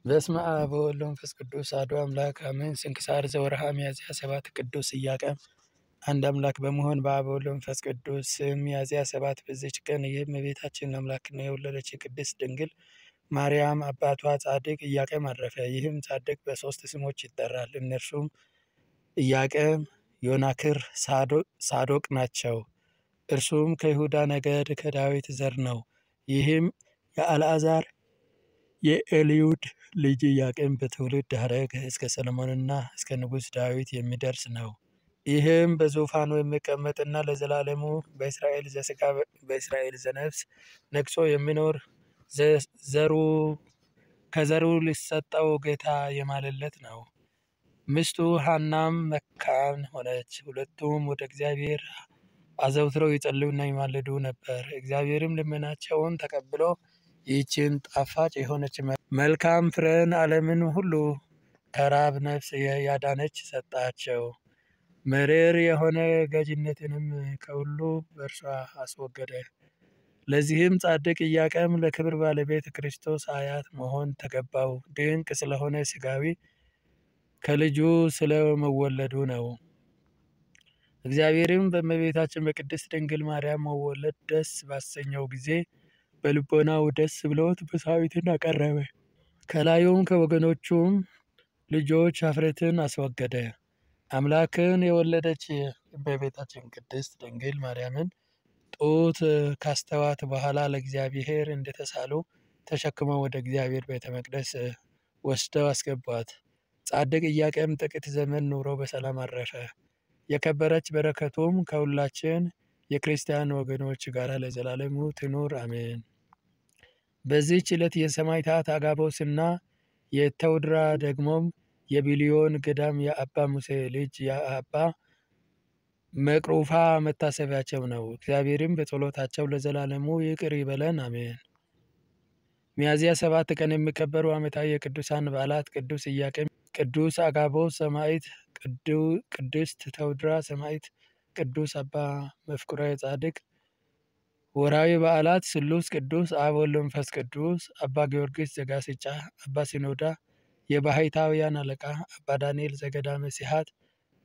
በስመ አብ ወወልድ ወመንፈስ ቅዱስ አሐዱ አምላክ አሜን። ስንክሳር ዘወርኀ ሚያዝያ 7 ቅዱስ ኢያቄም። አንድ አምላክ በመሆን በአብ ወወልድ ወመንፈስ ቅዱስ ስም ሚያዝያ 7 በዚች ቀን የእመቤታችን አምላክን የወለደች ቅድስት ድንግል ማርያም አባቷ ጻድቅ ኢያቄም አረፈ። ይህም ጻድቅ በሦስት ስሞች ይጠራል። እነርሱም ኢያቄም፣ ዮናክር፣ ሳዶቅ ናቸው። እርሱም ከይሁዳ ነገድ ከዳዊት ዘር ነው። ይህም የአልዓዛር የኤልዩድ ልጅ ኢያቄም በትውልድ ሐረግ እስከ ሰሎሞንና እስከ ንጉሥ ዳዊት የሚደርስ ነው። ይህም በዙፋኑ የሚቀመጥና ለዘላለሙ በእስራኤል ዘሥጋ በእስራኤል ዘነፍስ ነግሶ የሚኖር ከዘሩ ሊሰጠው ጌታ የማለለት ነው። ሚስቱ ሐናም መካን ሆነች። ሁለቱም ወደ እግዚአብሔር አዘውትረው ይጸልዩና ይማልዱ ነበር። እግዚአብሔርም ልመናቸውን ተቀብሎ ይህችን ጣፋጭ የሆነች መልካም ፍሬን ዓለምን ሁሉ ከራብ ነፍስ ያዳነች ሰጣቸው። መሪር የሆነ ገዥነትንም ከሁሉ በእርሷ አስወገደ። ለዚህም ጻድቅ ኢያቄም ለክብር ባለቤት ክርስቶስ አያት መሆን ተገባው። ድንቅ ስለሆነ ሥጋዊ ከልጁ ስለመወለዱ ነው። እግዚአብሔርም በእመቤታችን በቅድስት ድንግል ማርያም መወለድ ደስ ባሰኘው ጊዜ በልቦናው ደስ ብሎት መሥዋዕትን አቀረበ። ከላዩም ከወገኖቹም ልጆች ኀፍረትን አስወገደ። አምላክን የወለደች እመቤታችን ቅድስት ድንግል ማርያምን ጡት ካስተዋት በኋላ ለእግዚአብሔር እንደተሳሉ ተሸክመው ወደ እግዚአብሔር ቤተ መቅደስ ወስደው አስገቧት። ጻድቅ ኢያቄም ጥቂት ዘመን ኑሮ በሰላም አረፈ። የከበረች በረከቱም ከሁላችን የክርስቲያን ወገኖች ጋር ለዘላለሙ ትኑር አሜን። በዚህች ዕለት የሰማዕታት አጋቦስና የተውድራ ደግሞም የቢልዮን ገዳም የአባ ሙሴ ልጅ የአባ መቅሩፋ መታሰቢያቸው ነው። እግዚአብሔርም በጸሎታቸው ለዘላለሙ ይቅር ይበለን አሜን። ሚያዝያ 7 ቀን የሚከበሩ ዓመታዊ የቅዱሳን በዓላት፦ ቅዱስ ኢያቄም፣ ቅዱስ አጋቦስ ሰማዕት፣ ቅድስት ተውድራ ሰማዕት፣ ቅዱስ አባ መፍቁረ ጻድቅ። ወርኃዊ በዓላት፦ ስሉስ ቅዱስ አብ ወልድ መንፈስ ቅዱስ፣ አባ ጊዮርጊስ ዘጋስጫ፣ አባ ሲኖዳ የባሕታውያን አለቃ፣ አባ ዳንኤል ዘገዳመ ሲሐት፣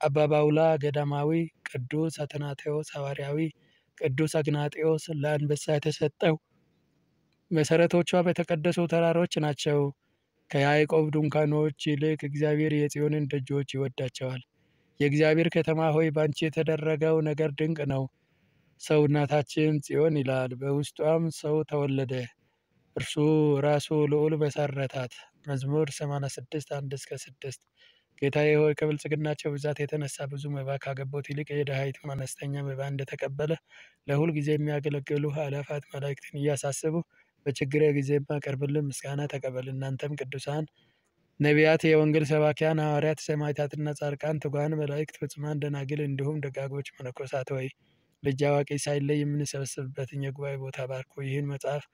አባ ባውላ ገዳማዊ፣ ቅዱስ አትናቴዎስ ሐዋርያዊ፣ ቅዱስ አግናጤዎስ ለአንበሳ የተሰጠው። መሠረቶቿ በተቀደሱ ተራሮች ናቸው። ከያዕቆብ ድንኳኖች ይልቅ እግዚአብሔር የጽዮንን ደጆች ይወዳቸዋል። የእግዚአብሔር ከተማ ሆይ ባንቺ የተደረገው ነገር ድንቅ ነው። ሰውነታችን ጽዮን ይላል፣ በውስጧም ሰው ተወለደ፣ እርሱ ራሱ ልዑል መሠረታት። መዝሙር 86 1-6 ጌታዬ ሆይ ከብልጽግናቸው ብዛት የተነሳ ብዙ መባ ካገቡት ይልቅ የድሃይቱን አነስተኛ መባ እንደተቀበለ ለሁል ጊዜ የሚያገለግሉ አእላፋት መላእክትን እያሳሰቡ በችግሬ ጊዜ የማቀርብልን ምስጋና ተቀበል። እናንተም ቅዱሳን ነቢያት፣ የወንጌል ሰባኪያን ሐዋርያት፣ ሰማዕታትና ጻድቃን፣ ትጉሃን መላእክት፣ ፍጹማን ደናግል እንዲሁም ደጋጎች መነኮሳት ሆይ ልጅ አዋቂ ሳይለይ የምንሰበሰብበትን የጉባኤ ቦታ ባርኩ። ይህን መጽሐፍ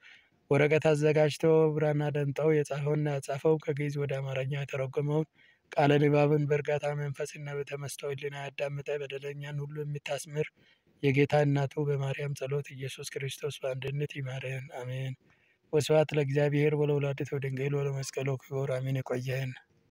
ወረቀት አዘጋጅቶ ብራና ደምጠው የጻፈውና ያጻፈው ከግዕዝ ወደ አማርኛ የተረጎመውን ቃለ ንባብን በእርጋታ መንፈስና በተመስጦ ሕሊና ያዳመጠ በደለኛን ሁሉ የምታስምር የጌታ እናቱ በማርያም ጸሎት ኢየሱስ ክርስቶስ በአንድነት ይማረን አሜን። ወስብሐት ለእግዚአብሔር ወለወላዲቱ ድንግል ወለመስቀሉ ክቡር አሜን። ይቆየን።